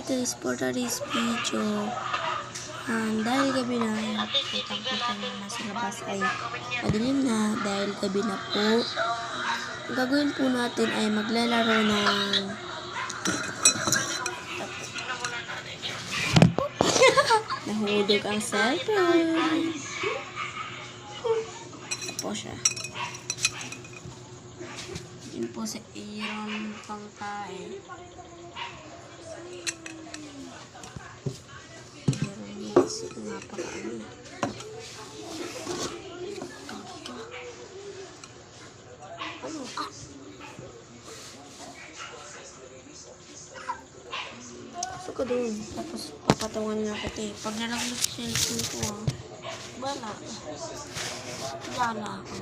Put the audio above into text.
guys, for today's video, dahil gabi na, kitang-kita na nasa labas ay madilim na dahil gabi na po. Ang gagawin po natin ay maglalaro ng nahulog ang cellphone. Po siya. Yun po sa Aaron pangkain. Napakaano. Ano? Gusto ko doon. Tapos papatungan niya ako tayo. Pag nalaglag sa cellphone ko bala. Bala ako.